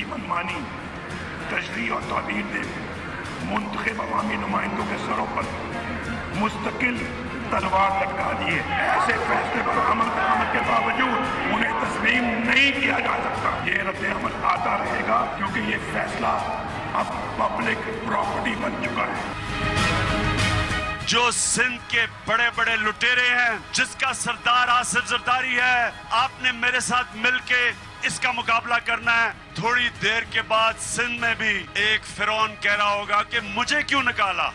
की मनमानी तशरीह और ताबीर दे मुंतखब अवामी नुमाइंदों के सरों पर मुस्तकिल तलवार लटका दिए। ऐसे फैसले पर अमल दरामद के बावजूद उन्हें तस्लीम नहीं किया जा सकता। ये रद्द अमल आता रहेगा क्योंकि ये फैसला अब पब्लिक प्रॉपर्टी बन चुका है। जो सिंध के बड़े बड़े लुटेरे हैं, जिसका सरदार आसिफ जरदारी है, आपने मेरे साथ मिलके इसका मुकाबला करना है। थोड़ी देर के बाद सिंध में भी एक फिरौन कह रहा होगा कि मुझे क्यों निकाला।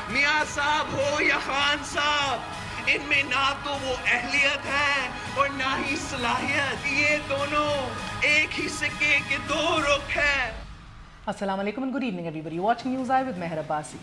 मियां साहब हो या खान साहब, इनमें ना तो वो अहलियत है और ना ही सलाहियत। ये दोनों एक ही सिक्के के दो रुख हैं। अस्सलाम वालेकुम and good evening everybody watching news eye with Mehar Abbasi.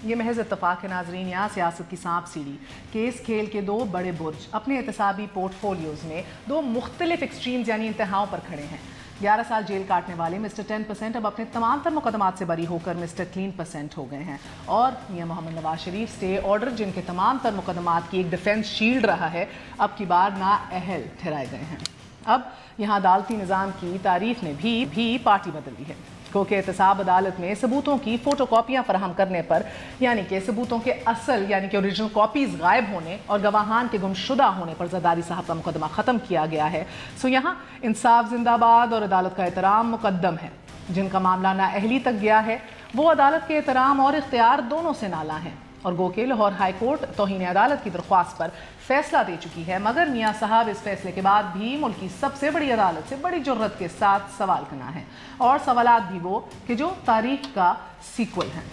ये महज इत्तफाक है नाजरीन, यहाँ सियासत की सांप सीढ़ी के इस खेल के दो बड़े बुर्ज अपने एहतसाबी पोर्टफोलियोज़ में दो मुख्तलिफ एक्सट्रीम्स यानी इंतहाओं पर खड़े हैं। 11 साल जेल काटने वाले मिस्टर 10% अब अपने तमाम तर मुकदमात से बरी होकर मिस्टर क्लीन% हो गए हैं और मियां मोहम्मद नवाज शरीफ स्टे ऑर्डर जिनके तमाम तर मुकदमात की एक डिफेंस शील्ड रहा है, अब की बार नाअहल ठहराए गए हैं। अब यहाँ अदालती निज़ाम की तारीफ ने भी पार्टी बदल दी है क्योंकि एहतसाब अदालत में सबूतों की फ़ोटो कॉपियाँ फराहम करने पर यानी कि सबूतों के असल यानी कि ओरिजिनल कॉपीज़ गायब होने और गवाहान के गुमशुदा होने पर जरदारी साहब का मुकदमा ख़त्म किया गया है। सो यहाँ इंसाफ जिंदाबाद और अदालत का एहतराम मुकद्दम है। जिनका मामला नाअहली तक गया है वो अदालत के एहतराम और इख्तियार दोनों से नाला हैं और गो के लाहौर हाई कोर्ट तौहीन अदालत की दरख्वास्त पर फैसला दे चुकी है। मगर मियां साहब इस फैसले के बाद भी मुल्क की सबसे बड़ी अदालत से बड़ी जुर्रत के साथ सवाल करना है और सवालात भी वो कि जो तारीख का सीक्वल है।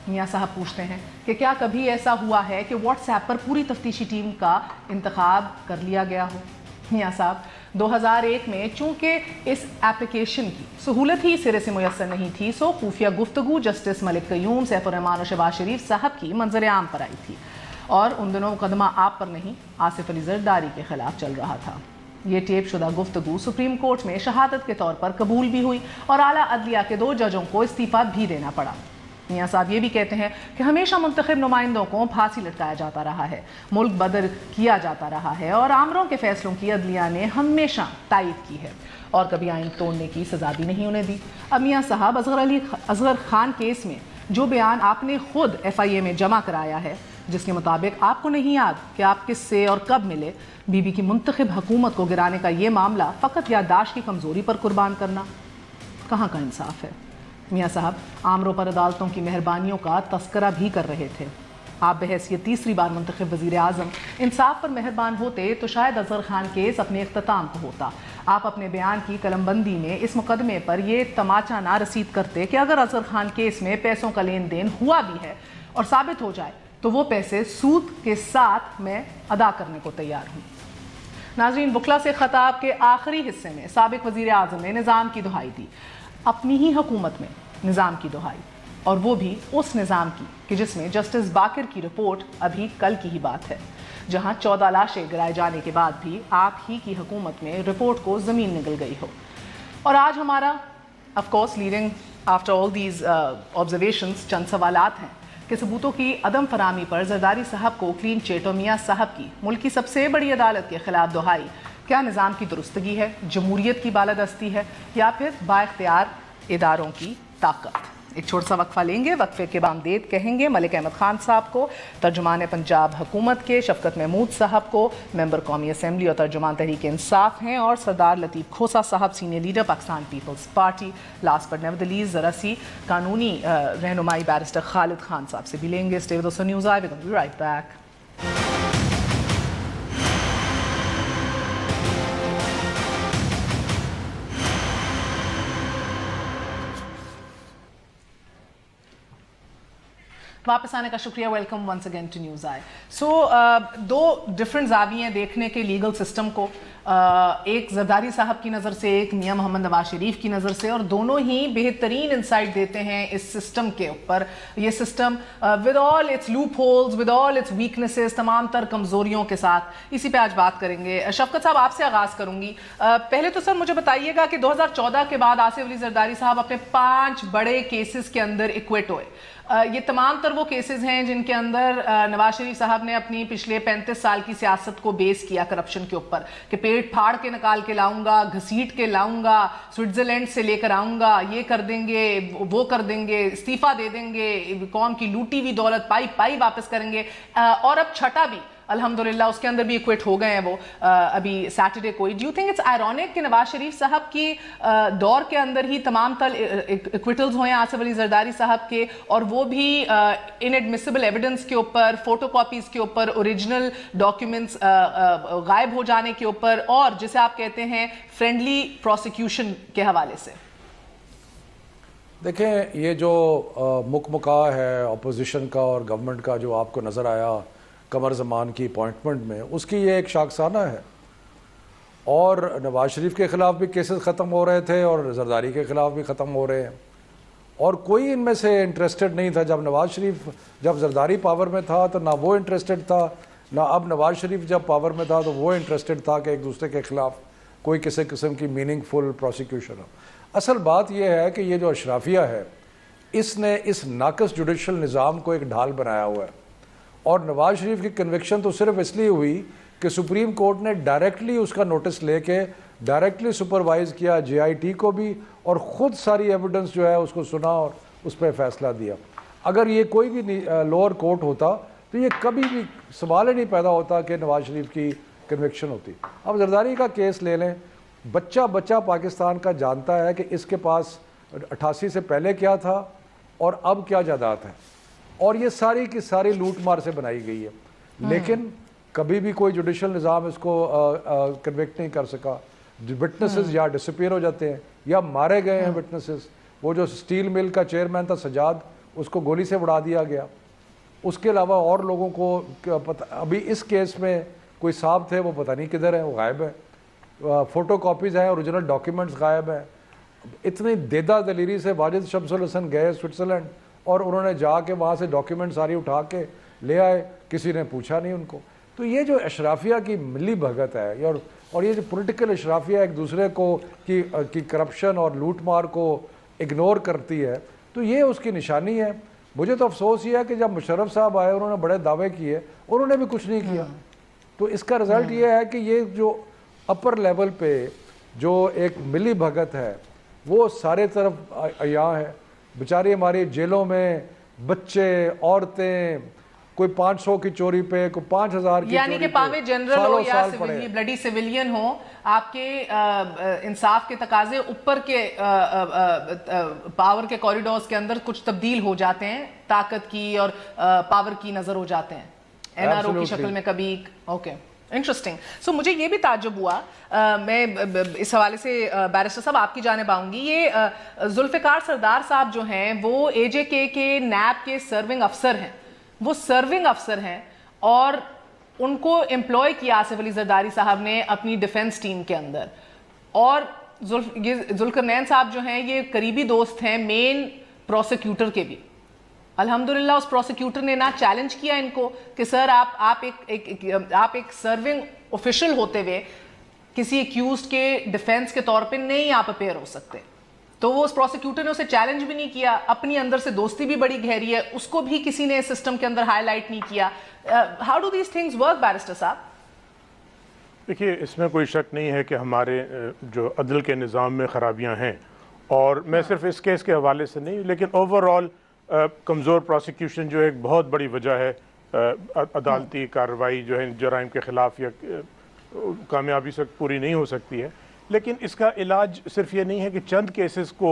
मियां साहब पूछते हैं कि क्या कभी ऐसा हुआ है कि व्हाट्सएप पर पूरी तफ्तीशी टीम का इंतखाब कर लिया गया हो। मियां साहब 2001 में चूंकि इस एप्लीकेशन की सहूलत ही सिरे से मुयसर नहीं थी, सो खुफिया गुफ्तगू जस्टिस मलिक कयूम, सैफुर रहमान और शहबाज शरीफ साहब की मंजर आम पर आई थी और उन दिनों मुकदमा आप पर नहीं आसिफ अली जरदारी के खिलाफ चल रहा था। ये टेप शुदा गुफ्तगू सुप्रीम कोर्ट में शहादत के तौर पर कबूल भी हुई और आला अदलिया के 2 जजों को इस्तीफा भी देना पड़ा। मियां साहब ये भी कहते हैं कि हमेशा मुंतखब नुमाइंदों को फांसी लटकाया जाता रहा है, मुल्क बदर किया जाता रहा है और आमरों के फैसलों की अदलिया ने हमेशा तायद की है और कभी आइन तोड़ने की सजा भी नहीं उन्हें दी। अब मियां साहब असगर खान केस में जो बयान आपने खुद FIA में जमा कराया है, जिसके मुताबिक आपको नहीं याद कि आप किससे और कब मिले, बीबी की मुंतखब हुकूमत को गिराने का ये मामला फ़कत याददाश्त की कमज़ोरी पर कुर्बान करना, कहाँ का इंसाफ है। मियां साहब आमरों पर अदालतों की मेहरबानियों का तस्करा भी कर रहे थे। आप बहैसियत तीसरी बार मुंतखब वज़ीर आज़म इंसाफ पर मेहरबान होते तो शायद अज़हर खान केस अपने इख्तिताम को होता। आप अपने बयान की कलमबंदी में इस मुकदमे पर यह तमाचा ना रसीद करते कि अगर अज़हर खान केस में पैसों का लेन देन हुआ भी है और साबित हो जाए तो वो पैसे सूद के साथ मैं अदा करने को तैयार हूँ। नाज़रीन, बुखला से खताब के आखिरी हिस्से में साबिक वज़ीर आज़म ने निज़ाम की दुहाई दी, अपनी ही हुकूमत में निज़ाम की दुहाई, और वो भी उस निज़ाम की कि जिसमें जस्टिस बाकर की रिपोर्ट अभी कल की ही बात है, जहां 14 लाशें गिराए जाने के बाद भी आप ही की हुकूमत में रिपोर्ट को ज़मीन निगल गई हो। और आज हमारा of course leading after all these observations चंद सवालात हैं कि सबूतों की अदम फरामी पर जरदारी साहब को क्लीन चिट और मियां साहब की मुल्क की सबसे बड़ी अदालत के खिलाफ दुहाई क्या निज़ाम की दुरुस्तगी है, जमहूरियत की बालादस्ती है या फिर बाइख्तियार इदारों की ताकत। एक छोटा सा वक्फा लेंगे, वक्फे के बामदेद कहेंगे मलिक अहमद खान साहब को, तर्जुमान पंजाब हुकूमत के शफकत महमूद साहब को, मेंबर कौमी असम्बली और तर्जुमान तहरीक इंसाफ हैं, और सरदार Latif Khosa Sahab senior leader Pakistan Peoples Party. Last but never the least ज़रा सी कानूनी रहनुमाई बैरिस्टर खालिद खान साहब से भी लेंगे। Stay with us on News Eye, we will be right back. वापस आने का शुक्रिया, welcome once again to News Eye. So 2 different ज़ाविये देखने के लीगल सिस्टम को, एक जरदारी साहब की नज़र से, एक मियां मोहम्मद नवाज शरीफ की नज़र से, और दोनों ही बेहतरीन इंसाइट देते हैं इस सिस्टम के ऊपर। ये system with all it's loop holes, with all it's weaknesses, तमाम तर कमज़ोरियों के साथ, इसी पे आज बात करेंगे। शफकत साहब, आपसे आगाज़ करूँगी। पहले तो सर मुझे बताइएगा कि 2014 के बाद आसिफ अली जरदारी साहब अपने 5 बड़े केसेस के अंदर एक्विट हुए। ये तमाम तर वो केसेस हैं जिनके अंदर नवाज शरीफ साहब ने अपनी पिछले 35 साल की सियासत को बेस किया करप्शन के ऊपर, कि पेट फाड़ के निकाल के लाऊंगा, घसीट के लाऊंगा, स्विट्जरलैंड से लेकर आऊंगा, ये कर देंगे, वो कर देंगे, इस्तीफा दे देंगे, कौम की लूटी हुई दौलत पाई पाई वापस करेंगे। और अब छठा भी अल्हम्दुलिल्लाह उसके अंदर भी इक्विट हो गए हैं वो अभी सैटरडे को। Do you think it's ironic कि नवाज शरीफ साहब की दौर के अंदर ही तमाम तल इक्विटल्स हुए आसिफ अली जरदारी साहब के, और वो भी इनएडमिसिबल एविडेंस के ऊपर, फोटो कॉपीज के ऊपर, ओरिजिनल डॉक्यूमेंट्स गायब हो जाने के ऊपर, और जिसे आप कहते हैं फ्रेंडली प्रोसिक्यूशन के हवाले से? देखें, ये जो मुकमुका है अपोजिशन का और गवर्नमेंट का जो आपको नज़र आया कमर ज़मान की अपॉइंटमेंट में, उसकी ये एक शाखसाना है। और नवाज शरीफ के ख़िलाफ़ भी केसेस ख़त्म हो रहे थे और जरदारी के ख़िलाफ़ भी ख़त्म हो रहे हैं, और कोई इनमें से इंटरेस्टेड नहीं था। जब नवाज शरीफ, जब जरदारी पावर में था तो ना वो इंटरेस्टेड था, ना अब नवाज शरीफ जब पावर में था तो वो इंटरेस्टेड था कि एक दूसरे के ख़िलाफ़ कोई किसी किस्म की मीनिंगफुल प्रोसिक्यूशन हो। असल बात यह है कि ये जो अशराफिया है, इसने इस नाकस जुडिशल निज़ाम को एक ढाल बनाया हुआ है। और नवाज शरीफ की कन्विक्शन तो सिर्फ इसलिए हुई कि सुप्रीम कोर्ट ने डायरेक्टली उसका नोटिस लेके डायरेक्टली सुपरवाइज़ किया JIT को भी, और ख़ुद सारी एविडेंस जो है उसको सुना और उस पर फ़ैसला दिया। अगर ये कोई भी लोअर कोर्ट होता तो ये कभी भी सवाल ही नहीं पैदा होता कि नवाज शरीफ की कन्विक्शन होती। अब जरदारी का केस ले लें, बच्चा बच्चा पाकिस्तान का जानता है कि इसके पास 88 से पहले क्या था और अब क्या जायदाद है, और ये सारी की सारी लूट मार से बनाई गई है। लेकिन कभी भी कोई जुडिशल निज़ाम इसको कन्विक्ट नहीं कर सका। विटनेसेस या डिसअपीयर हो जाते हैं या मारे गए हैं विटनेसेस। वो जो स्टील मिल का चेयरमैन था सजाद, उसको गोली से उड़ा दिया गया। उसके अलावा और लोगों को पता, अभी इस केस में कोई साहब थे, वो पता नहीं किधर है, वो गायब है। फ़ोटो कॉपीज़ हैं, ओरिजिनल डॉक्यूमेंट्स गायब हैं। इतनी देदा दलीरी से वाजिद शमसुल हसन गए स्विट्ज़रलैंड और उन्होंने जाके वहाँ से डॉक्यूमेंट सारी उठा के ले आए, किसी ने पूछा नहीं उनको। तो ये जो अशराफिया की मिली भगत है और ये जो पॉलिटिकल अशराफिया एक दूसरे को की करप्शन और लूट मार को इग्नोर करती है, तो ये उसकी निशानी है। मुझे तो अफसोस ये है कि जब मुशर्रफ साहब आए, उन्होंने बड़े दावे किए, उन्होंने भी कुछ नहीं किया। तो इसका रिज़ल्ट ये है कि ये जो अपर लेवल पे जो एक मिली भगत है वो सारे तरफ यहाँ है। बेचारी हमारी जेलों में बच्चे, औरतें, कोई 500 की चोरी पे, कोई 5000 की, यानी कि पावे जनरल हो या ब्लडी सिविलियन हो, आपके इंसाफ के तकाजे ऊपर के पावर के कॉरिडोर्स के अंदर कुछ तब्दील हो जाते हैं, ताकत की और पावर की नजर हो जाते हैं NRO की शक्ल में कभी। Okay, interesting. सो मुझे ये भी ताज्जुब हुआ, मैं इस हवाले से बैरिस्टर साहब आपकी जानिब आऊंगी। ये जुल्फ़िकार सरदार साहब जो हैं वो AJK के NAB के सर्विंग अफसर हैं, वो सर्विंग अफसर हैं, और उनको एम्प्लॉय किया आसिफ अली जरदारी साहब ने अपनी डिफेंस टीम के अंदर। और जुल्करनैन साहब जो हैं ये करीबी दोस्त हैं मेन प्रोसिक्यूटर के भी। अल्हम्दुलिल्लाह उस प्रोसिक्यूटर ने ना चैलेंज किया इनको कि सर आप एक सर्विंग ऑफिशियल होते हुए किसी एक्यूज्ड के डिफेंस के तौर पे नहीं आप अपेयर हो सकते। तो वो उस प्रोसिक्यूटर ने उसे चैलेंज भी नहीं किया। अपनी अंदर से दोस्ती भी बड़ी गहरी है, उसको भी किसी ने सिस्टम के अंदर हाईलाइट नहीं किया। How do these things work barrister साहब? देखिए, इसमें कोई शक नहीं है कि हमारे जो अदल के निज़ाम में ख़राबियाँ हैं, और मैं सिर्फ इस केस के हवाले से नहीं, लेकिन ओवरऑल कमज़ोर प्रोसिक्यूशन जो एक बहुत बड़ी वजह है अदालती कार्रवाई जो है जराइम के ख़िलाफ़ या कामयाबी से पूरी नहीं हो सकती है। लेकिन इसका इलाज सिर्फ ये नहीं है कि चंद केसेस को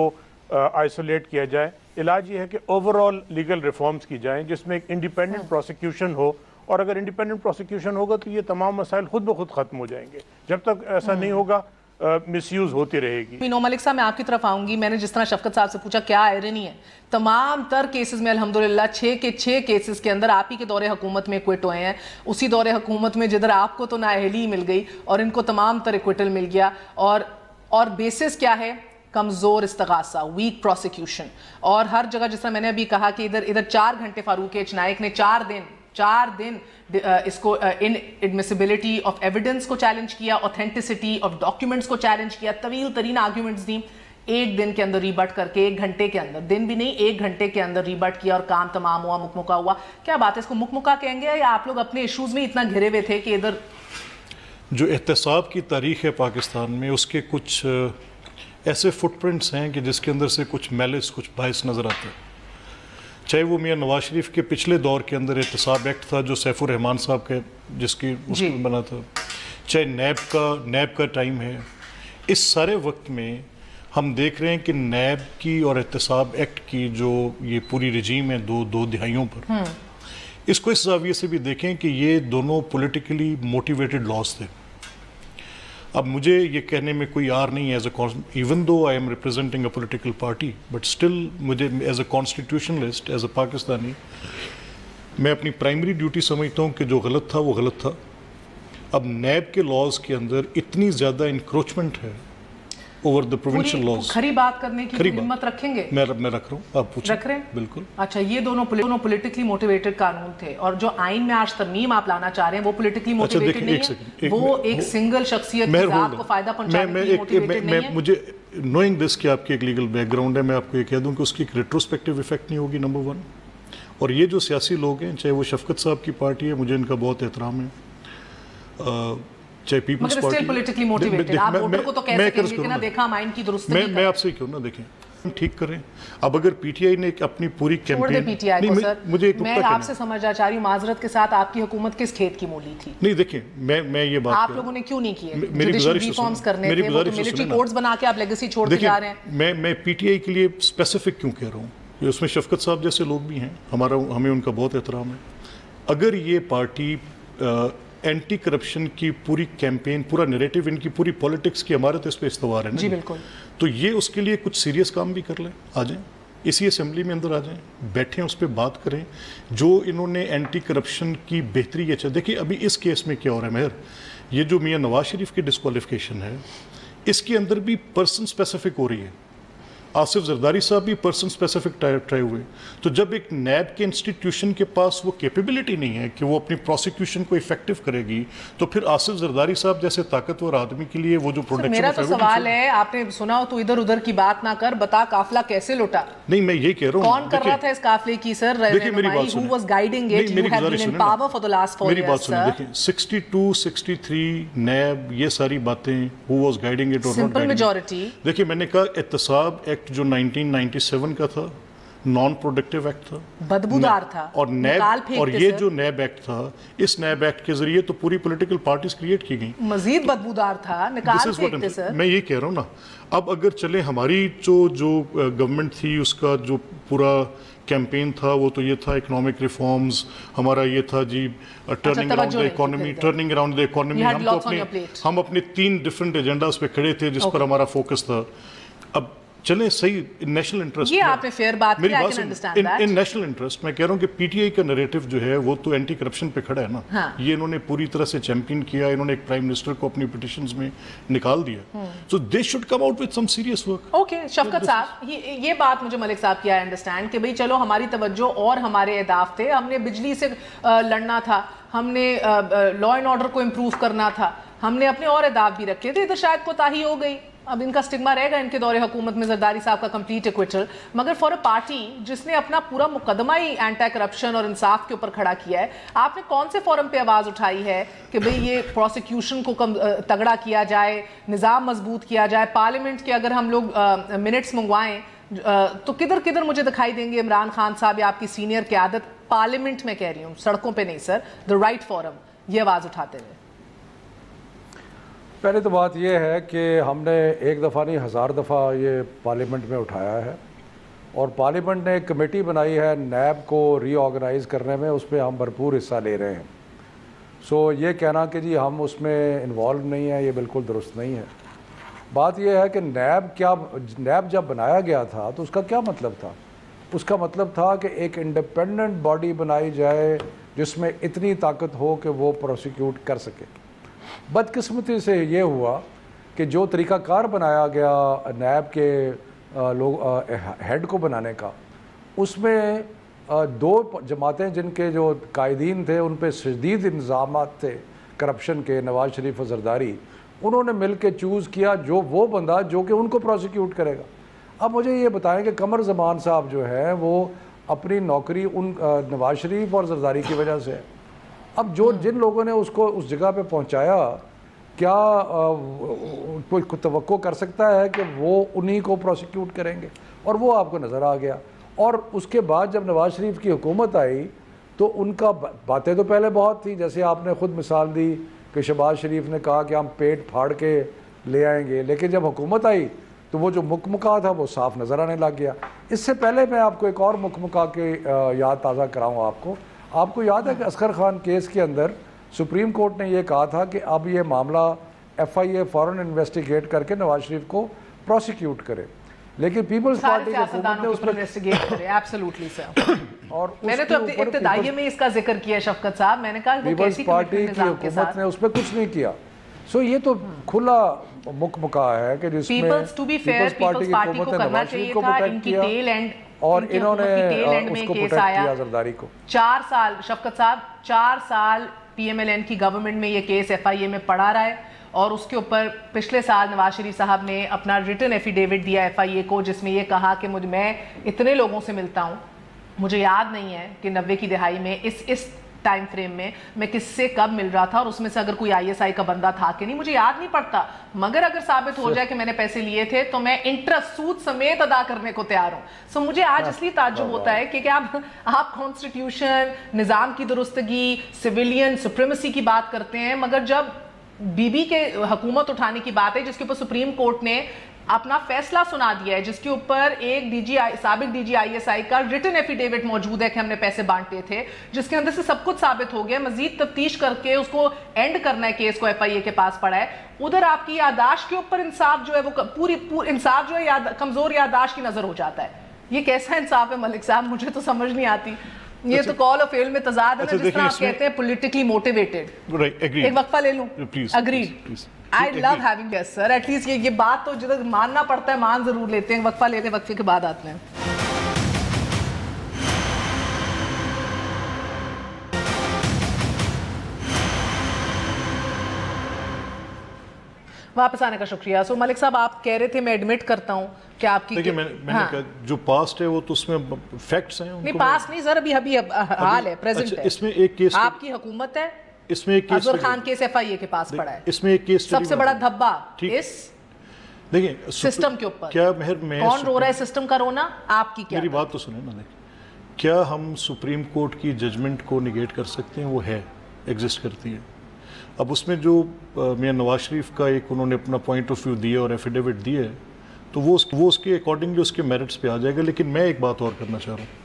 आइसोलेट किया जाए। इलाज ये है कि ओवरऑल लीगल रिफॉर्म्स की जाएं जिसमें एक इंडिपेंडेंट प्रोसिक्यूशन हो, और अगर इंडिपेंडेंट प्रोसिक्यूशन होगा तो ये तमाम मसाइल खुद ब खुद ख़त्म हो जाएंगे। जब तक ऐसा नहीं होगा मिसयूज़ होती रहेगी। मीनो मलिक साहब, मैं आपकी तरफ आऊंगी। मैंने जिस तरह शफकत साहब से पूछा क्या आयरनी है, तमाम तर केसेस में अल्हम्दुलिल्लाह 6 के 6 केसेस के अंदर आप ही के दौरे हुकूमत में क्विट हुए हैं। उसी दौरे हुकूमत में जिधर आपको तो नाअहली मिल गई और इनको तमाम तर एक्विटल मिल गया। और बेसिस क्या है? कमज़ोर इस्तगासा, वीक प्रोसिक्यूशन। और हर जगह जिस तरह मैंने अभी कहा कि इधर 4 घंटे फारूक एच नाइक ने 4 दिन इसको इन एडमिसिबिलिटी ऑफ एविडेंस को चैलेंज किया, ऑथेंटिसिटी ऑफ डॉक्यूमेंट्स को चैलेंज किया, तवील तरीन आर्ग्यूमेंट्स दी। 1 दिन के अंदर रीबट करके, 1 घंटे के अंदर, दिन भी नहीं 1 घंटे के अंदर रीबट किया और काम तमाम हुआ, मुकमुका हुआ। क्या बात है, इसको मुकमुका कहेंगे या आप लोग अपने इश्यूज में इतना घिरे हुए थे कि इधर? جو احتساب کی تاریخ ہے پاکستان میں اس کے کچھ ایسے فٹ پرنٹس ہیں کہ جس کے اندر سے کچھ میلس کچھ باعث نظر آتا ہے. چاہے وہ میاں نواز شریف کے پچھلے دور کے اندر احتساب ایکٹ تھا جو سیف الرحمان صاحب کے جس کی اس میں بنا تھا, چاہے نیب کا ٹائم ہے, اس سارے وقت میں ہم دیکھ رہے ہیں کہ نیب کی اور احتساب ایکٹ کی جو یہ پوری رجیم ہے دو دہائیوں پر, اس کو اس زاویے سے بھی دیکھیں کہ یہ دونوں پولیٹیکلی موٹیویٹڈ لاز تھے. اب مجھے یہ کہنے میں کوئی آر نہیں ہے even though I am representing a political party, but still مجھے as a constitutionalist, as a Pakistani, میں اپنی پرائمری ڈیوٹی سمجھتا ہوں کہ جو غلط تھا وہ غلط تھا. اب نیب کے لاز کے اندر اتنی زیادہ انکروچمنٹ ہے اوور دا پروونشل لاز. کھری بات کرنے کی ہمت رکھیں گے؟ میں رکھ رہا ہوں, آپ پوچھیں. رکھ رہے ہیں؟ بالکل. اچھا, یہ دونوں پولیٹیکلی موٹیویٹڈ قانون تھے, اور جو آئین میں آج ترمیم آپ لانا چاہ رہے ہیں وہ پولیٹیکلی موٹیویٹڈ نہیں ہے, وہ ایک سنگل شخصیت کی ذات کو فائدہ پہنچانے کے لیے موٹیویٹڈ نہیں ہے. مجھے نوئنگ دس کہ آپ کی ایک لیگل بیک گراؤنڈ ہے, میں آپ کو یہ کہہ دوں کہ اس کی ایک ریٹروسپیکٹیو ایفیکٹ نہیں ہوگی, نمبر 1. اور یہ جو سیاسی لوگ ہیں, چاہے وہ شفقت صاحب کی پارٹی ہے, مجھے ان کا بہت احترام ہے, چاہے پیپلز پارٹی, میں آپ سے کیوں نہ دیکھیں ٹھیک کریں. اب اگر پی ٹی آئی نے اپنی پوری کیمپین, مجھے ایک میں آپ سے سمجھنا چاہ رہی ہوں, معذرت کے ساتھ آپ کی حکومت کس کھیت کی مولی تھی؟ نہیں دیکھیں, میں یہ بات آپ لوگوں نے کیوں نہیں کیے؟ جوڈیشل ریفارمز کرنے تھے, وہ تو ملٹری کورٹس بنا کے آپ لیگیسی چھوڑ کے جا رہے ہیں. میں پی ٹی آئی کے لیے اسپیسیفک کیوں کہہ رہا ہوں, اس میں شفقت صاحب جیسے لوگ بھی ہیں, ہمیں ان کا بہت احترام ہے. اگر یہ پارٹی اینٹی کرپشن کی پوری کیمپین, پورا نیریٹو, ان کی پوری پولیٹکس کی عمارت اس پہ استوار ہے نا, جی بالکل, تو یہ اس کے لیے کچھ سیریس کام بھی کر لیں, آ جائیں اسی اسمبلی میں اندر آ جائیں, بیٹھیں, اس پہ بات کریں. جو انہوں نے اینٹی کرپشن کی بہتری, اچھا دیکھیں ابھی اس کیس میں کیا ہو رہا ہے مہر, یہ جو میاں نواز شریف کی ڈسکوالیفیکیشن ہے, اس کے اندر بھی پرسن اسپیسیفک ہو رہی ہے. آصف زرداری صاحب بھی پرسن اسپیسیفک ٹرائی ہوئے. تو جب ایک نیب کے انسٹیٹیوشن کے پاس وہ کیپیبلٹی نہیں ہے کہ وہ اپنی پروسیکیوشن کو افیکٹو کرے گی, تو پھر آصف زرداری صاحب جیسے طاقتور آدمی کے لیے وہ جو پروڈکشن, میرا تو سوال ہے, آپ نے سنا ہو تو ادھر ادھر کی بات نہ کر, بتا قافلہ کیسے لوٹا؟ نہیں میں یہ کہہ رہا ہوں, کون کر رہا تھا اس قافلے کی سر رہنمائی, who was guiding it? You have been in power for the last 4 years, میری بات سنیں, دیکھیں 62, 63 نیب, یہ ساری باتیں who was guiding it or not simple majority. دیکھیں میں نے کہا احتساب ایکٹ جو 1997 کا تھا, نان پروڈکٹیو ایکٹ تھا, بدبودار تھا, اور نیب, اور یہ جو نیب ایکٹ تھا, اس نیب ایکٹ کے ذریعے تو پوری پولیٹیکل پارٹیز کریٹ کی گئیں, مزید بدبودار تھا, نکال پھینکتے سر. میں یہ کہہ رہا ہوں نا, اب اگر چلیں ہماری جو گورنمنٹ تھی, اس کا جو پورا کیمپین تھا وہ تو یہ تھا اکنامک ریفارمز, ہمارا یہ تھا جی turning around the economy, turning around the economy. ہم اپنے 3 ڈفرنٹ ایجنڈاز پہ کھڑے تھے جس پر ہمارا فوکس تھا. اب چلیں صحیح, نیشنل انٹرسٹ, یہ آپ نے فیئر بات کی, I can understand that. In national interest میں کہہ رہا ہوں کہ پی ٹی آئی کا نیریٹو جو ہے وہ تو اینٹی کرپشن پہ کھڑا ہے نا, یہ انہوں نے پوری طرح سے چیمپئن کیا, انہوں نے ایک پرائم منسٹر کو اپنی پٹیشنز میں نکال دیا, so they should come out with some serious work. Okay شفقت صاحب, یہ بات مجھے ملک صاحب کی آئی انڈرسٹینڈ کہ بھئی چلو ہماری توجہ اور ہمارے اہداف تھے, ہم نے بجلی سے لڑنا تھا, ہم نے لا اینڈ آرڈر کو امپروو کرنا تھا, ہم نے اپنے اور اہداف بھی رکھے تھے, ادھر شاید کوتاہی ہو گئی. اب ان کا سٹگما رہے گا ان کے دور حکومت میں زرداری صاحب کا کمپلیٹ ایکویٹل, مگر فار اے پارٹی جس نے اپنا پورا مقدمہ ہی اینٹی کرپشن اور انصاف کے اوپر کھڑا کیا ہے, آپ نے کون سے فورم پہ آواز اٹھائی ہے کہ بھئی یہ پروسیکیوشن کو تگڑا کیا جائے, نظام مضبوط کیا جائے, پارلیمنٹ کے اگر ہم لوگ منٹس منگوائیں تو کدھر کدھر مجھے دکھائی دیں گے عمران خان صاحب یا آپ کی سینئر قیادت, پارلیمنٹ میں کہہ رہی ہوں, سڑکوں پہ نہیں سر, دا رائٹ فورم, یہ آواز اٹھاتے ہوئے؟ پہلے تو بات یہ ہے کہ ہم نے ایک دفعہ نہیں 1000 دفعہ یہ پارلیمنٹ میں اٹھایا ہے, اور پارلیمنٹ نے ایک کمیٹی بنائی ہے نیب کو ری آرگنائز کرنے میں, اس میں ہم بھرپور حصہ لے رہے ہیں. سو یہ کہنا کہ جی ہم اس میں انوالو نہیں ہیں, یہ بالکل درست نہیں ہے. بات یہ ہے کہ نیب جب بنایا گیا تھا تو اس کا کیا مطلب تھا؟ اس کا مطلب تھا کہ ایک انڈیپینڈنٹ باڈی بنائی جائے جس میں اتنی طاقت ہو کہ وہ پروسیکیوٹ کر سکے. بدقسمتی سے یہ ہوا کہ جو طریقہ کار بنایا گیا نیب کے ہیڈ کو بنانے کا, اس میں 2 جماعتیں جن کے جو قائدین تھے ان پہ شدید الزامات تھے کرپشن کے, نواز شریف و زرداری, انہوں نے مل کے چوز کیا وہ بندہ جو کہ ان کو پروسیکیوٹ کرے گا. اب مجھے یہ بتائیں کہ قمر زمان صاحب جو ہے وہ اپنی نوکری ان نواز شریف اور زرداری کی وجہ سے ہے. اب جن لوگوں نے اس کو اس جگہ پہ پہنچایا کیا کوئی توقع کر سکتا ہے کہ وہ انہی کو پروسیکیوٹ کریں گے؟ اور وہ آپ کو نظر آ گیا. اور اس کے بعد جب نواز شریف کی حکومت آئی تو ان کا باتیں تو پہلے بہت تھی، جیسے آپ نے خود مثال دی کہ شہباز شریف نے کہا کہ ہم پیٹ پھاڑ کے لے آئیں گے، لیکن جب حکومت آئی تو وہ جو مکمکا تھا وہ صاف نظر آنے لگ گیا. اس سے پہلے میں آپ کو ایک اور مکمکا کے یاد تازہ کراؤں آپ کو یاد ہے کہ اصغر خان کیس کے اندر سپریم کورٹ نے یہ کہا تھا کہ اب یہ معاملہ FIA فوراً انویسٹیگیٹ کر کے نواز شریف کو پروسیکیوٹ کرے، لیکن پیپلز پارٹی کی حکومت نے اس پر انویسٹیگیٹ کرے. ایبسلیوٹلی سر. اور میں نے تو ابتدائیے میں اس کا ذکر کیا شفقت صاحب، میں نے کہا پیپلز پارٹی کی حکومت نے اس پہ کچھ نہیں کیا. سو یہ تو کھلا مکمکا ہے کہ جس میں پیپلز پارٹی کی حکومت نے نواز شریف کو پروٹیکٹ کیا اور انہوں نے اس کو پروٹیکٹ کیا زرداری کو. 4 سال شفقت صاحب 4 سال PMLN کی گورنمنٹ میں یہ کیس FIA میں پڑا رہا ہے، اور اس کے اوپر پچھلے سال نواز شریف صاحب نے اپنا ریٹن ایفیڈیوٹ دیا FIA کو، جس میں یہ کہا کہ میں اتنے لوگوں سے ملتا ہوں، مجھے یاد نہیں ہے کہ 90 کی دہائی میں اس ٹائم فریم میں کس سے کب مل رہا تھا، اور اس میں سے اگر کوئی ISI کا بندہ تھا کہ نہیں مجھے یاد نہیں پڑتا، مگر اگر ثابت ہو جائے کہ میں نے پیسے لیے تھے تو میں انٹرسٹ سود سمیت ادا کرنے کو تیار ہوں. سو مجھے آج اس لیے تعجب ہوتا ہے کہ آپ کانسٹیٹیوشن، نظام کی درستگی، سویلین سپریمیسی کی بات کرتے ہیں، مگر جب بی کے حکومت اٹھانے کی بات ہے جس کے اوپر سپریم کورٹ نے اپنا فیصلہ سنا دیا ہے، جس کے اوپر ایک سابق DG ISI کا ریٹن ایفیڈیوٹ موجود ہے کہ ہم نے پیسے بانٹے تھے، جس کے اندر سے سب کچھ ثابت ہو گیا، مزید تفتیش کر کے اس کو اینڈ کرنا ہے کیس کو FIA کے پاس پڑا ہے. ادھر آپ کی یادداشت کے اوپر انصاف جو ہے وہ پوری انصاف جو ہے کمزور یادداشت کی نظر ہو جاتا ہے. یہ کیسا انصاف ہے ملک صاحب؟ مجھے تو سمجھ نہیں آتی. یہ تو کال آف فیل میں تضاد ہے نا، جس طرح آپ کہتے ہیں پولیٹیکلی موٹیویٹڈ. ایک وقفہ لے لوں. Agreed. I love having yes sir. At least یہ بات تو جدھر ماننا پڑتا ہے مان ضرور لیتے ہیں. وقفہ لیتے ہیں، وقفے کے بعد آتے ہیں. واپس آنے کا شکریہ. سو ملک صاحب آپ کہہ رہے تھے، میں ایڈمٹ کرتا ہوں کہ آپ کی دیکھیں میں نے کہا جو پاسٹ ہے وہ تو اس میں فیکٹس ہیں. نہیں پاسٹ نہیں سر، ابھی حال ہے، پریزنٹ ہے. اس میں ایک کیس آپ کی حکومت ہے، اس میں ایک case Asghar Khan case FIA کے پاس پڑا ہے. اس میں ایک کیس سب سے بڑا دھبا اس دیکھیں سسٹم کے اوپر کیا مہر میں کون رو رہا ہے سسٹم کا رونا؟ آپ کی کیا؟ میری بات تو سنیں نا. کیا ہم سپریم کورٹ کی ججمنٹ کو نگیٹ کر سکتے ہیں؟ وہ ہے، ایگزسٹ کرتی ہے. اب اس میں جو میاں نواز شریف کا ایک انہوں نے اپنا پوائنٹ آف ویو دیا اور ایفیڈیوٹ دیا ہے، تو وہ اس کے اکارڈنگلی اس کے میرٹس پہ آ جائے گا. لیکن میں ایک بات اور کرنا چاہ رہا ہوں،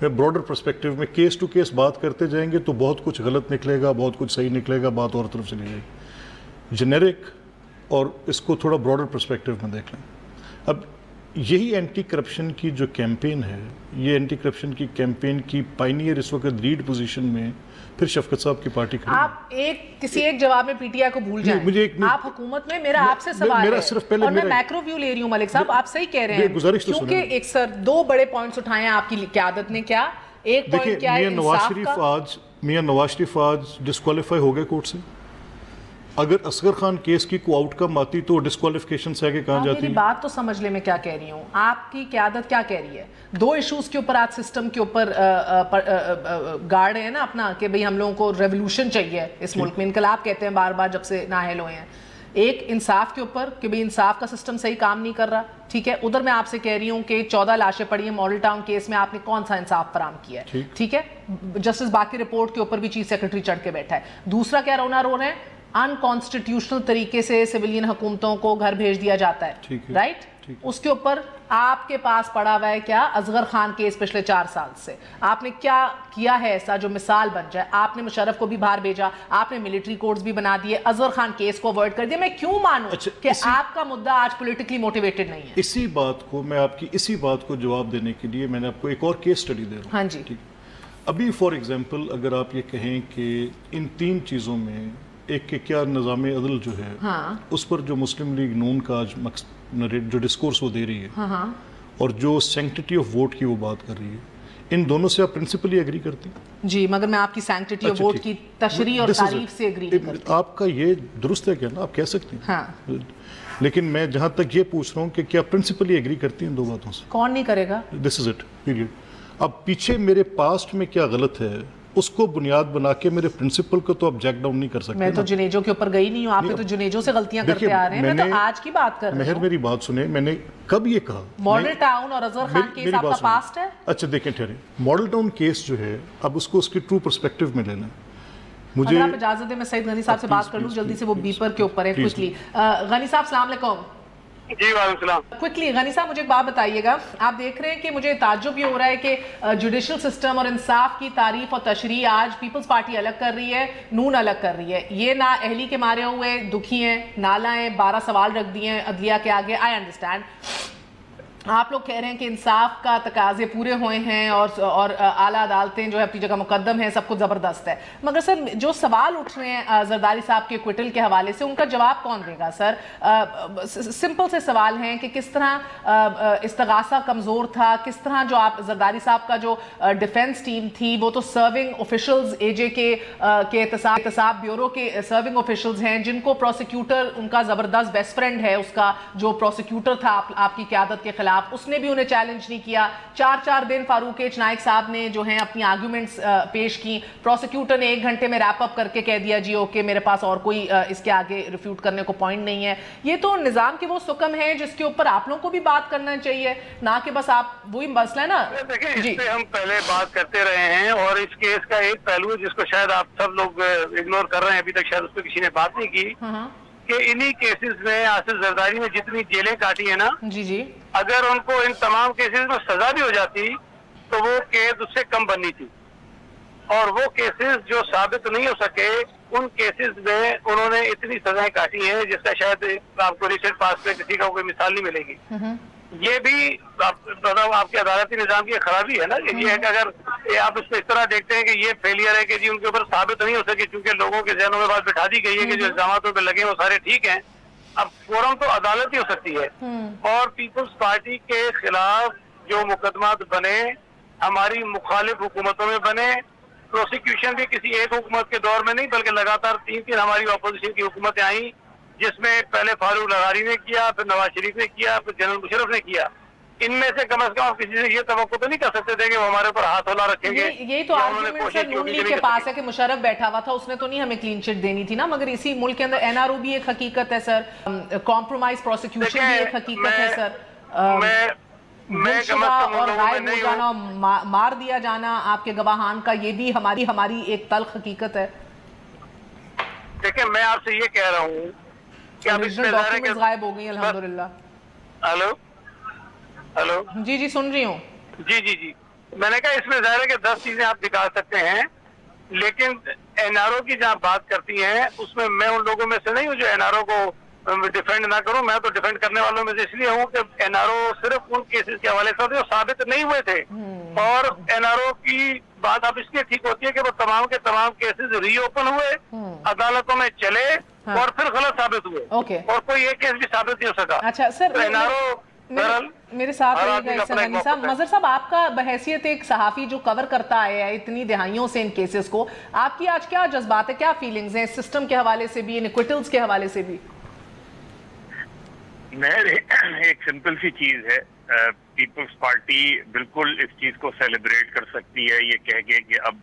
میں براڈر پرسپیکٹیو میں کیس ٹو کیس بات کرتے جائیں گے تو بہت کچھ غلط نکلے گا، بہت کچھ صحیح نکلے گا، بات اور طرف چلی جائے گی. جنیرک اور اس کو تھوڑا براڈر پرسپیکٹیو میں دیکھ لیں. اب یہی اینٹی کرپشن کی جو کیمپین ہے، یہ اینٹی کرپشن کی کیمپین کی پائنیئر اس وقت لیڈ پوزیشن میں پھر شفقت صاحب کی پارٹی کھڑی. آپ کسی ایک جواب میں PTI کو بھول جائیں. آپ حکومت میں، میرا آپ سے سوال ہے اور میں میکرو ویو لے رہی ہوں ملک صاحب، آپ صحیح کہہ رہے ہیں کیونکہ ایک سر 2 بڑے پوائنٹس اٹھائے ہیں آپ کی قیادت نے. کیا ایک پوائنٹ کیا ہے انصاف کا؟ میاں نواز شریف آج ڈسکوالیفائی ہو گئے کورٹ سے. اگر اصغر خان کیس کی کوئی آؤٹ کم آتی تو ڈسکوالیفیکیشن سے آگے کہاں جاتی؟ میری بات تو سمجھ لے میں کیا کہہ رہی ہوں. آپ کی قیادت کیا کہہ رہی ہے؟ 2 ایشوز کے اوپر آج سسٹم کے اوپر گارڈ ہے نا اپنا کہ بھئی ہم لوگوں کو ریولوشن چاہیے اس ملک میں. انقلاب کہتے ہیں بار بار جب سے نااہل ہوئے ہیں. ایک انصاف کے اوپر کہ بھئی انصاف کا سسٹم صحیح کام نہیں کر رہا. ٹھیک ہے، ادھر میں آپ سے کہہ رہی ہوں کہ 14 لاشیں پڑی ہیں ماڈل ٹاؤن کیس میں، آپ نے کون سا انصاف فراہم کیا ہے؟ ٹھیک ہے، جسٹس باقی رپورٹ کے اوپر بھی چیف سیکرٹری چڑھ کے بیٹھا ہے. دوسرا کیا رونا رو رہے ہیں؟ انکانسٹیٹیوشنل طریقے سے سویلین حکومتوں کو گھر بھیج دیا جاتا ہے، رائٹ؟ اس کے اوپر آپ کے پاس پڑا ہوا ہے کیا؟ اصغر خان کیس پچھلے 4 سال سے آپ نے کیا کیا ہے ایسا جو مثال بن جائے؟ آپ نے مشرف کو بھی باہر بھیجا، آپ نے ملٹری کورٹس بھی بنا دیے، اصغر خان کیس کو اوائڈ کر دیا. میں کیوں مانوں کہ آپ کا مدعا آج پولیٹیکلی موٹیویٹڈ نہیں ہے؟ اسی بات کو میں آپ کی اسی بات کو جواب دینے کے لیے میں نے آپ کو ایک اور کیس اسٹڈی دے رہا ہوں. ہاں جی. ابھی فار ایگزامپل اگر آپ یہ کہیں کہ ان 3 چیزوں میں ایک کہ کیا نظام عدل جو ہے اس پر جو مسلم لیگ نون کا آج جو ڈسکورس وہ دے رہی ہے اور جو سینکٹیٹی آف ووٹ کی وہ بات کر رہی ہے، ان دونوں سے آپ پرنسپلی ایگری کرتی ہیں؟ جی، مگر میں آپ کی سینکٹیٹی آف ووٹ کی تشریح اور تعریف سے ایگری نہیں کرتی. آپ کا یہ درست ہے کیا نا، آپ کہہ سکتے ہیں، لیکن میں جہاں تک یہ پوچھ رہا ہوں کہ کیا پرنسپلی ایگری کرتی ہیں 2 باتوں سے؟ کون نہیں کرے گا؟ دس از اٹ، پیریڈ. اب پیچھے میرے پاسٹ میں کیا غلط ہے उसको बुनियाद बना के मेरे प्रिंसिपल को तो ऑब्जेक्ट डाउन नहीं कर सकते। मैं तो जुनेजो के ऊपर गई नहीं हूँ, आप तो जुनेजो से गलतियां करते आ रहे हैं। मैं तो आज की बात कर रही हूँ। मेहर मेरी बात सुने, मैंने कब ये कहा मॉडल टाउन और अजहर खान केस आपका पास्ट है? अच्छा देखें ठहरे, मॉडल टाउन केस जो है अब उसको उसके ट्रू पर्सपेक्टिव में लेना है। मुझे अगर आप इजाजत दें मैं सईद गनी साहब से बात कर लूँ जल्दी से, वो बीपर के ऊपर है क्विकली। गनी साहब अस्सलाम वालेकुम। जी वालेकुम। क्विकली गनी साहब मुझे एक बात बताइएगा, आप देख रहे हैं कि मुझे ताज्जुब ये हो रहा है कि जुडिशल सिस्टम और इंसाफ की तारीफ और तशरीह आज पीपल्स पार्टी अलग कर रही है, नून अलग कर रही है। ये ना अहली के मारे हुए दुखी हैं, नालाएं 12 सवाल रख दिए हैं अदलिया के आगे। आई अंडरस्टैंड आप लोग कह रहे हैं कि इंसाफ का तकाजे पूरे हुए हैं और आला अदालतें जो है अपनी जगह मुकद्दम है, सब कुछ ज़बरदस्त है, मगर सर जो सवाल उठ रहे हैं जरदारी साहब के क्विटल के हवाले से, उनका जवाब कौन देगा? सर सिंपल से सवाल हैं कि किस तरह इस्तगासा कमज़ोर था, किस तरह जो आप जरदारी साहब का जो डिफेंस टीम थी वो तो सर्विंग ऑफिशल्स AJ के एहतसाब ब्यूरो के सर्विंग ऑफिशल्स हैं, जिनको प्रोसिक्यूटर उनका ज़बरदस्त बेस्ट फ्रेंड है, उसका जो प्रोसिक्यूटर था आपकी क़यादत के खिलाफ, उसने भी उन्हें चैलेंज नहीं किया। 4 दिन फारूक एच नाइक साहब ने जो है अपनी आर्गुमेंट्स पेश की, प्रोसिक्यूटर ने 1 घंटे में रैप अप करके कह दिया जी ओके मेरे पास और कोई इसके आगे रिफ्यूट करने को पॉइंट नहीं है। ये तो निज़ाम के वो सुकम है जिसके ऊपर आप लोगों को भी बात करना चाहिए, ना कि बस आप वही मसला है ना। देखिए इस पे हम पहले बात करते रहे हैं और इस केस का एक पहलू जिसको शायद आप सब लोग इग्नोर कर रहे हैं, अभी तक शायद उस पर किसी ने बात नहीं की, कि इन्हीं केसेस में आसिफ जरदारी ने जितनी जेलें काटी है ना, जी अगर उनको इन तमाम केसेस में सजा भी हो जाती तो वो कैद उससे कम बननी थी, और वो केसेस जो साबित नहीं हो सके उन केसेस में उन्होंने इतनी सजाएं काटी हैं जिसका शायद आपको रिसेंट पास में किसी का कोई मिसाल नहीं मिलेगी। ये भी आपके अदालती निजाम की खराबी है ना, कि ये है कि अगर आप इसको इस तरह देखते हैं कि ये फेलियर है कि जी उनके ऊपर साबित नहीं हो सके, क्योंकि लोगों के जहनों में बात बिठा दी गई है कि जो इल्जामातों पे लगे वो सारे ठीक हैं। अब फोरम तो अदालत ही हो सकती है, और पीपल्स पार्टी के खिलाफ जो मुकदमात बने हमारी मुखालिफ हुकूमतों में बने, प्रोसिक्यूशन भी किसी एक हुकूमत के दौर में नहीं बल्कि लगातार 3 हमारी अपोजिशन की हुकूमतें आई, जिसमें पहले फारूक लगारी ने किया, फिर नवाज शरीफ ने किया, फिर जनरल मुशर्रफ ने किया। इनमें से कम से कम किसी से ये तवक्को तो नहीं कर सकते थे कि वो हमारे ऊपर हाथ होला रखेंगे। यही तो आर्गुमेंट सर नून लीग के पास है कि मुशर्रफ बैठा हुआ था, उसने तो नहीं हमें क्लीन चिट देनी थी ना, मगर इसी मुल्क के अंदर NRO भी एक हकीकत है सर, कॉम्प्रोमाइज प्रोसिक्यूशन भी एक हकीकत है सर, और राय हो जाना, मार दिया जाना आपके गवाहान का, ये भी हमारी एक तल्ख हकीकत है। देखिए मैं आपसे ये कह रहा हूँ कि अब इसमें डॉक्यूमेंट्स गायब हो गई अल्हम्दुलिल्लाह। हेलो जी सुन रही हूँ। जी मैंने कहा इसमें जाहिर है कि 10 चीजें आप दिखा सकते हैं, लेकिन NRO की जहाँ बात करती हैं उसमें मैं उन लोगों में से नहीं हूँ जो NRO को डिफेंड ना करूं। मैं तो डिफेंड करने वालों में से इसलिए हूँ कि NRO सिर्फ उन केसेस के हवाले से जो साबित नहीं हुए थे, और NRO की बात अब इसलिए ठीक होती है कि वो तमाम के तमाम केसेस रीओपन हुए, अदालतों में चले और फिर गलत साबित हुए, और कोई एक केस भी साबित नहीं हो सका। अच्छा सर, तो NRO मेरे साथ मजहर साहब, आपका बहैसियत एक सहाफी जो कवर करता आया है इतनी दिहाइयों से इन केसेस को, आपकी आज क्या जज्बात है, क्या फीलिंग्स हैं सिस्टम के हवाले से भी, इनइक्विटल्स के हवाले से भी? एक सिंपल सी चीज है, पीपल्स पार्टी बिल्कुल इस चीज को सेलिब्रेट कर सकती है ये कह के कि अब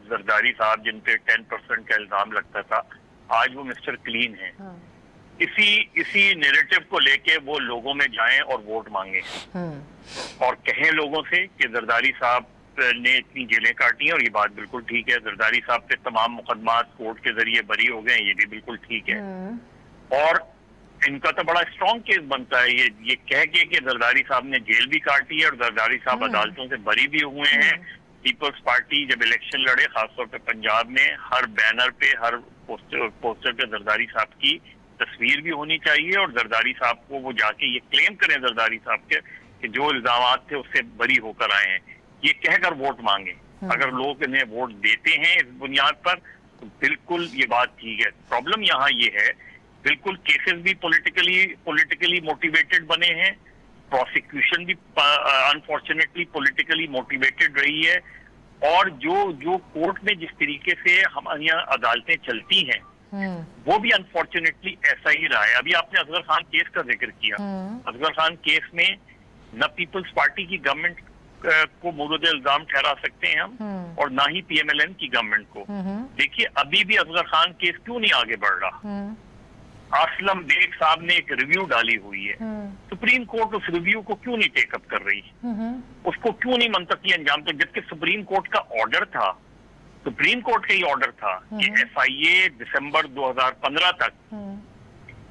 जरदारी साहब जिन पे 10% का इल्जाम लगता था आज वो मिस्टर क्लीन है। इसी नैरेटिव को लेके वो लोगों में जाएं और वोट मांगे और कहें लोगों से कि जरदारी साहब ने इतनी जेलें काटी हैं, और ये बात बिल्कुल ठीक है। जरदारी साहब पे तमाम मुकदमात कोर्ट के जरिए बरी हो गए, ये भी बिल्कुल ठीक है। और इनका तो बड़ा स्ट्रॉन्ग केस बनता है ये कह के कि जरदारी साहब ने जेल भी काटी है और जरदारी साहब अदालतों से बरी भी हुए हैं। पीपल्स पार्टी जब इलेक्शन लड़े, खासतौर पे पंजाब में, हर बैनर पे, हर पोस्टर पे जरदारी साहब की तस्वीर भी होनी चाहिए, और जरदारी साहब को वो जाके ये क्लेम करें जरदारी साहब के कि जो इल्जामात थे उससे बरी होकर आए हैं, ये कहकर वोट मांगे। अगर लोग इन्हें वोट देते हैं इस बुनियाद पर तो बिल्कुल ये बात ठीक है। प्रॉब्लम यहाँ ये है, बिल्कुल केसेस भी पॉलिटिकली मोटिवेटेड बने हैं, प्रोसिक्यूशन भी अनफॉर्चुनेटली पॉलिटिकली मोटिवेटेड रही है, और जो कोर्ट में जिस तरीके से हमारे यहाँ अदालतें चलती हैं वो भी अनफॉर्चुनेटली ऐसा ही रहा है। अभी आपने असगर खान केस का जिक्र किया, असगर खान केस में न पीपल्स पार्टी की गवर्नमेंट को मुर्द इल्जाम ठहरा सकते हैं हम, और ना ही PMLN की गवर्नमेंट को। देखिए अभी भी असगर खान केस क्यों नहीं आगे बढ़ रहा? असलम बेग साहब ने एक रिव्यू डाली हुई है, सुप्रीम कोर्ट उस रिव्यू को क्यों नहीं टेकअप कर रही? उसको क्यों नहीं मंतकी अंजाम तक, जबकि सुप्रीम कोर्ट का ऑर्डर था, सुप्रीम कोर्ट का ही ऑर्डर था कि FIA दिसंबर 2015 तक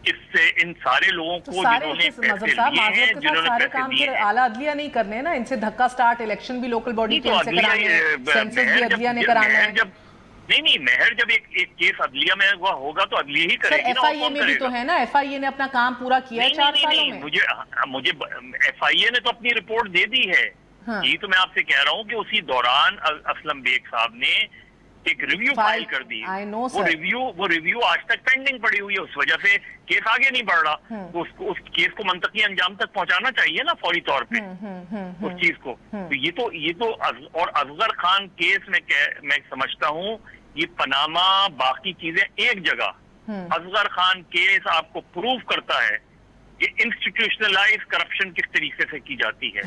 इससे इन सारे लोगों को जिन्होंने पैसे लिए हैं, जिन्होंने पैसे दिए, आला अदलिया नहीं करने ना, इनसे धक्का स्टार्ट, इलेक्शन भी लोकल बॉडी के से कराने हैं, सेंसस भी अदलिया ने कराना है। नहीं महर जब एक केस अदलिया में हुआ होगा तो अदलिया ही करेगी ना। FIA में भी तो है ना, FIA ने अपना काम पूरा किया है 4 सालों में। मुझे FIA ने तो अपनी रिपोर्ट दे दी है। यही तो मैं आपसे कह रहा हूँ कि उसी दौरान असलम बेग साहब ने एक रिव्यू फाइल कर दी। वो रिव्यू आज तक पेंडिंग पड़ी हुई है, उस वजह से केस आगे नहीं बढ़ रहा। तो उस केस को मंतकी अंजाम तक पहुंचाना चाहिए ना फौरी तौर पे उस चीज को। तो ये तो और असगर खान केस में मैं समझता हूँ ये पनामा बाकी चीजें एक जगह। असगर खान केस आपको प्रूव करता है कि इंस्टीट्यूशनलाइज करप्शन किस तरीके से की जाती है।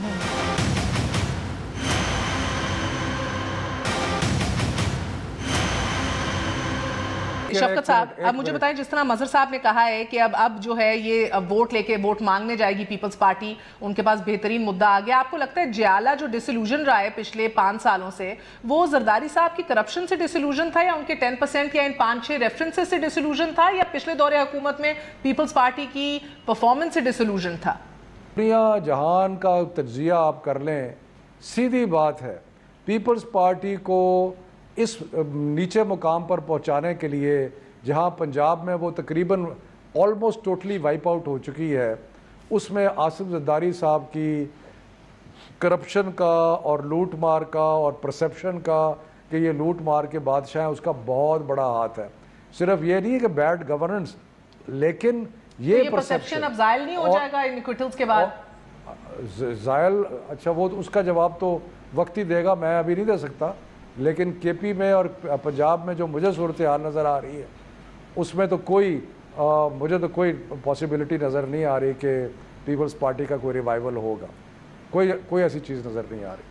शफकत साहब, अब मुझे बताएं, जिस तरह मजहर साहब ने कहा है कि अब जो है ये वोट लेके वोट मांगने जाएगी पीपल्स पार्टी, उनके पास बेहतरीन मुद्दा आ गया। आपको लगता है जियाला जो डिसइल्यूजन रहा है पिछले 5 सालों से, वो जरदारी साहब की करप्शन से डिसइल्यूजन था, या उनके 10% या इन 5-6 रेफरेंसेस से डिसइल्यूजन था, या पिछले दौरे हुकूमत में पीपल्स पार्टी की परफॉर्मेंस से डिसइल्यूजन था? दुनिया जहान का तज्जिया आप कर लें, सीधी बात है, पीपल्स पार्टी को इस नीचे मुकाम पर पहुंचाने के लिए जहां पंजाब में वो तकरीबन ऑलमोस्ट टोटली वाइप आउट हो चुकी है, उसमें आसिफ जरदारी साहब की करप्शन का और लूट मार का और परसेप्शन का कि ये लूट मार के बादशाह हैं, उसका बहुत बड़ा हाथ है। सिर्फ ये नहीं है कि बैड गवर्नेंस, लेकिन ये परसेप्शन अब जायल नहीं हो जाएगा इन एक्विटल्स के बाद? जायल, अच्छा वो उसका जवाब तो वक्त ही देगा, मैं अभी नहीं दे सकता। लेकिन KP में और पंजाब में जो मुझे सूरत हाल नज़र आ रही है, उसमें तो मुझे तो कोई पॉसिबिलिटी नज़र नहीं आ रही कि पीपल्स पार्टी का कोई रिवाइवल होगा। कोई ऐसी चीज़ नज़र नहीं आ रही।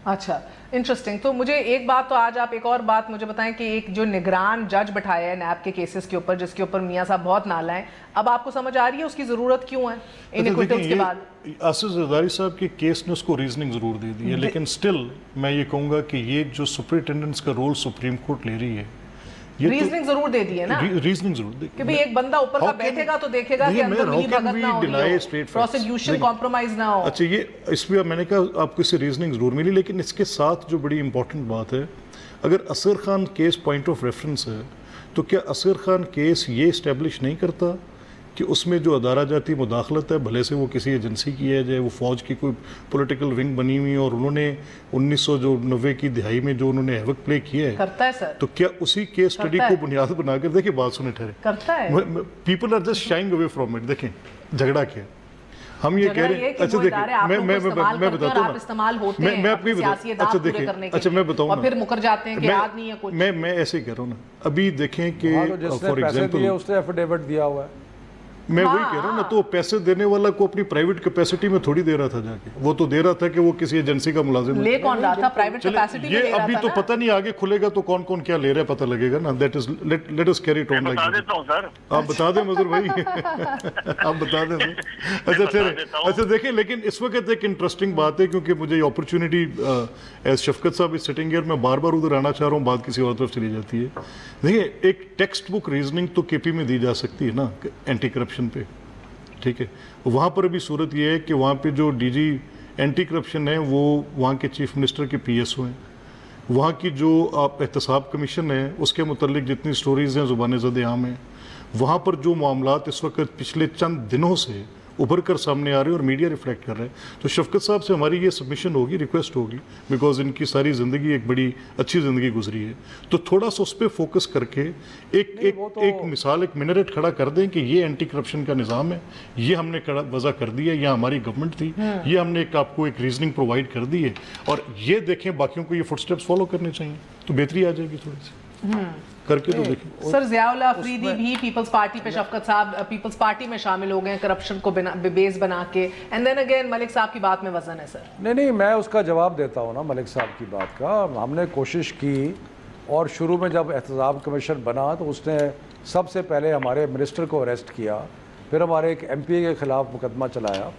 अच्छा, इंटरेस्टिंग। तो मुझे एक बात, तो आज आप एक और बात मुझे बताएं कि एक जो निगरान जज बैठाया है नैब के केसेस के ऊपर, जिसके ऊपर मियां साहब बहुत नाला है, अब आपको समझ आ रही है उसकी ज़रूरत क्यों है इन एक्विटल्स के बाद? आसिफ जरदारी साहब के केस ने उसको रीजनिंग ज़रूर दे दी है, लेकिन स्टिल मैं ये कहूँगा कि ये जो सुपरिटेंडेंट्स का रोल सुप्रीम कोर्ट ले रही है, रीजनिंग जरूर दे दी है ना, रीजनिंग जरूर दे कि भाई एक बंदा ऊपर का बैठेगा तो देखेगा कि अंदर मिली भगत ना हो, प्रोसिक्यूशन कॉम्प्रोमाइज ना हो। अच्छा, ये इसमें मैंने कहा आपको इससे रीजनिंग जरूर मिली, लेकिन इसके साथ जो बड़ी इंपॉर्टेंट बात है, अगर Asghar Khan case point of reference है, तो क्या असगर खान केस ये इस्टेब्लिश नहीं करता कि उसमें जो अदारा जाती मुदाखलत है, भले से वो किसी एजेंसी की है, चाहे वो फौज की कोई पॉलिटिकल विंग बनी हुई है, और उन्होंने 1990 की दिहाई में जो उन्होंने हैवक प्ले किया है, करता है सर, तो क्या उसी केस स्टडी को बुनियाद बनाकर, देखिए बात सुने ठहरे, करता है, people are just shying away from it. देखें झगड़ा क्या, हम ये कह रहे हैं, अच्छा देखिए मैं बताता हूँ ना, मैं आपको बताऊँ, अच्छा देखिए, अच्छा मैं बताऊँ ना, फिर मुकर जाते हैं कि याद नहीं है कुछ। मैं ऐसे ही कह रहा हूँ ना, अभी देखें कि फॉर एग्जाम्पल उसने एफिडेविट दिया हुआ है, मैं वही कह रहा हूँ ना, तो पैसे देने वाला को अपनी प्राइवेट कैपेसिटी में थोड़ी दे रहा था जाके, वो तो दे रहा था कि वो किसी एजेंसी का मुलाजिम ले कौन रहा था प्राइवेट कैपेसिटी में, ये अभी तो पता नहीं, आगे खुलेगा तो कौन कौन क्या ले रहा है पता लगेगा ना। That is let us carry it on like that. आप बता दें मजहर भाई, आप बता दें। अच्छा चलिए, अच्छा देखिए, लेकिन इस वक्त एक इंटरेस्टिंग बात है, क्योंकि मुझे अपॉर्चुनिटी एज शफकत साहब इज सिटिंग हियर, मैं बार बार उधर आना चाह रहा हूँ, बात किसी और तरफ चली जाती है। देखिए, एक टेक्स्ट बुक रीजनिंग तो KP में दी जा सकती है ना एंटी करप्शन पे, ठीक है। वहाँ पर भी सूरत ये है कि वहाँ पे जो DG एंटी करप्शन है वो वहाँ के चीफ मिनिस्टर के PSO हैं। वहाँ की जो एहतसाब कमीशन है उसके मुतल्लिक जितनी स्टोरीज़ हैं ज़ुबान ज़द आम हैं, वहाँ पर जो मामलात इस वक्त पिछले चंद दिनों से उभर कर सामने आ रहे हैं और मीडिया रिफ्लेक्ट कर रहे हैं, तो शफकत साहब से हमारी ये सबमिशन होगी, रिक्वेस्ट होगी, बिकॉज इनकी सारी ज़िंदगी एक बड़ी अच्छी ज़िंदगी गुजरी है, तो थोड़ा सा उस पर फोकस करके एक मिसाल, एक मिनरेट खड़ा कर दें कि ये एंटी करप्शन का निज़ाम है, ये हमने वज़ा कर दिया, यह हमारी गवर्नमेंट थी, ये हमने आपको एक रीजनिंग प्रोवाइड कर दी है, और ये देखें बाकियों को ये फुटस्टेप्स फॉलो करने चाहिए, तो बेहतरी आ जाएगी थोड़ी सी। करके तो देखिए। सर ज़ियाउल्लाह अफरीदी भी पीपल्स पार्टी पे, शफकत साहब पीपल्स पार्टी में शामिल हो गए हैं करप्शन को बेस बना के, एंड देन अगेन मलिक साहब की बात में वजन है सर। नहीं, मैं उसका जवाब देता हूँ ना मलिक साहब की बात का। हमने कोशिश की और शुरू में जब एहतसाब कमीशन बना तो उसने सबसे पहले हमारे मिनिस्टर को अरेस्ट किया, फिर हमारे एक MP के ख़िलाफ़ मुकदमा चलाया,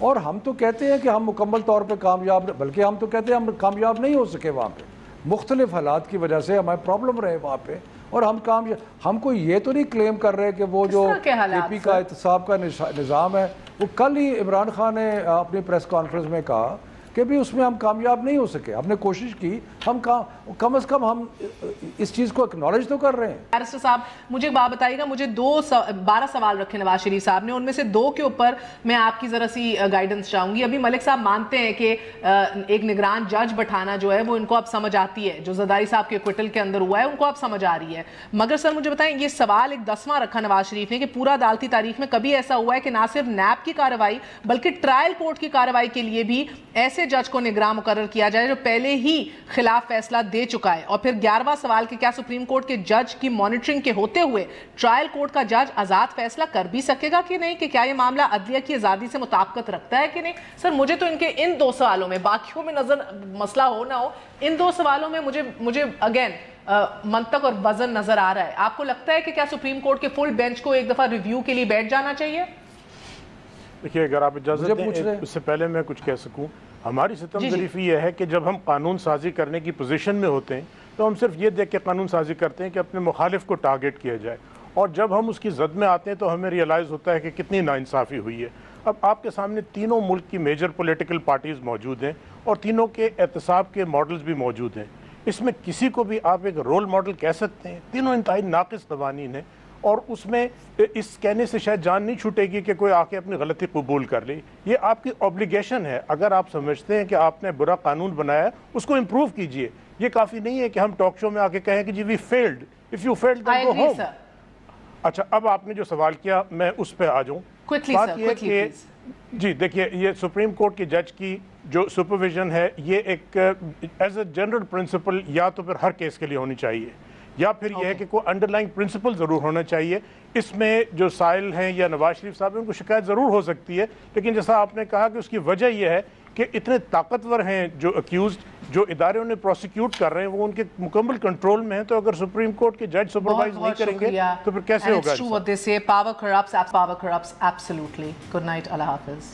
और हम तो कहते हैं कि हम मुकम्मल तौर पर कामयाब, बल्कि हम तो कहते हैं हम कामयाब नहीं हो सके वहाँ पे, मुख्तलिफ हालात की वजह से हमारे प्रॉब्लम रहे वहाँ पे, और हम कोई ये तो नहीं क्लेम कर रहे कि वो जो KP का एहतसाब का निज़ाम है, वो कल ही इमरान खान ने अपनी प्रेस कॉन्फ्रेंस में कहा कि भी उसमें हम कामयाब नहीं हो सके। हमने कोशिश की, हम कम से कम हम इस चीज़ को एक्नॉलेज तो कर रहे हैं। बैरिस्टर साहब मुझे एक बात बताइएगा, मुझे 12 सवाल रखे नवाज शरीफ साहब ने, उनमें से 2 के ऊपर मैं आपकी ज़रा सी गाइडेंस चाहूँगी। अभी मलिक साहब मानते हैं कि एक निगरान जज बैठाना जो है वो इनको अब समझ आती है, जो जरदारी साहब के क्विटल के अंदर हुआ है उनको अब समझ आ रही है, मगर सर मुझे बताएं, ये सवाल एक 10वां रखा नवाज शरीफ ने कि पूरा अदालती तारीख में कभी ऐसा हुआ है कि ना सिर्फ नैब की कार्रवाई बल्कि ट्रायल कोर्ट की कार्रवाई के लिए भी ऐसे जज को निगरान मुकर्रर किया जाए जो पहले ही खिलाफ फैसला दे चुका है। और फिर 11वां सवाल कि क्या सुप्रीम कोर्ट के जज की मॉनिटरिंग के होते हुए ट्रायल कोर्ट का जज आजाद फैसला कर भी सकेगा कि नहीं, कि क्या ये मामला अदलिया की आजादी से मुताबिकत रखता है कि नहीं। सर मुझे तो इनके इन 2 सवालों में, बाकियों में नजर मसला हो ना हो, इन 2 सवालों में मुझे अगेन मंतक और वजन नजर आ रहा है। आपको लगता है कि क्या सुप्रीम कोर्ट के फुल बेंच को एक दफा रिव्यू के लिए बैठ जाना चाहिए? देखिए, अगर आप इजाजत दें, उससे पहले मैं कुछ कह सकूं, हमारी सितम ज़रीफ़ी यह है कि जब हम कानून साजी करने की पोजीशन में होते हैं तो हम सिर्फ ये देख के कानून साजी करते हैं कि अपने मुखालिफ को टारगेट किया जाए, और जब हम उसकी जद में आते हैं तो हमें रियलाइज़ होता है कि कितनी नाइंसाफ़ी हुई है। अब आपके सामने तीनों मुल्क की मेजर पॉलिटिकल पार्टीज़ मौजूद हैं और तीनों के एहतसाब के मॉडल्स भी मौजूद हैं। इसमें किसी को भी आप एक रोल मॉडल कह सकते हैं? तीनों इंतहाई नाक़िस क़वानीन हैं, और उसमें इस कहने से शायद जान नहीं छूटेगी कि कोई आके अपनी गलती कबूल कर ले। ये आपकी ऑब्लिगेशन है। अगर आप समझते हैं कि आपने बुरा कानून बनाया, उसको इम्प्रूव कीजिए। ये काफ़ी नहीं है कि हम टॉक शो में आके कहें कि जी we failed, if you failed then go home. अच्छा, अब आपने जो सवाल किया मैं उस पर आ जाऊँ। बात ये कि जी देखिए, ये सुप्रीम कोर्ट के जज की जो सुपरविजन है, ये एक एज ए जनरल प्रिंसिपल या तो फिर हर केस के लिए होनी चाहिए, या फिर यह है कि कोई अंडरलाइंग प्रिंसिपल ज़रूर होना चाहिए। इसमें जो साहिल हैं या नवाज शरीफ साहब हैं, उनको शिकायत ज़रूर हो सकती है, लेकिन जैसा आपने कहा कि उसकी वजह यह है कि इतने ताकतवर हैं जो अक्यूज़, जो इदारे उन्हें प्रोसिक्यूट कर रहे हैं, वो उनके मुकम्मल कंट्रोल में हैं। तो अगर सुप्रीम कोर्ट के जज सुपरवाइज नहीं करेंगे तो फिर कैसे होगा? Power corrupts absolutely. Good night, Allah Hafiz.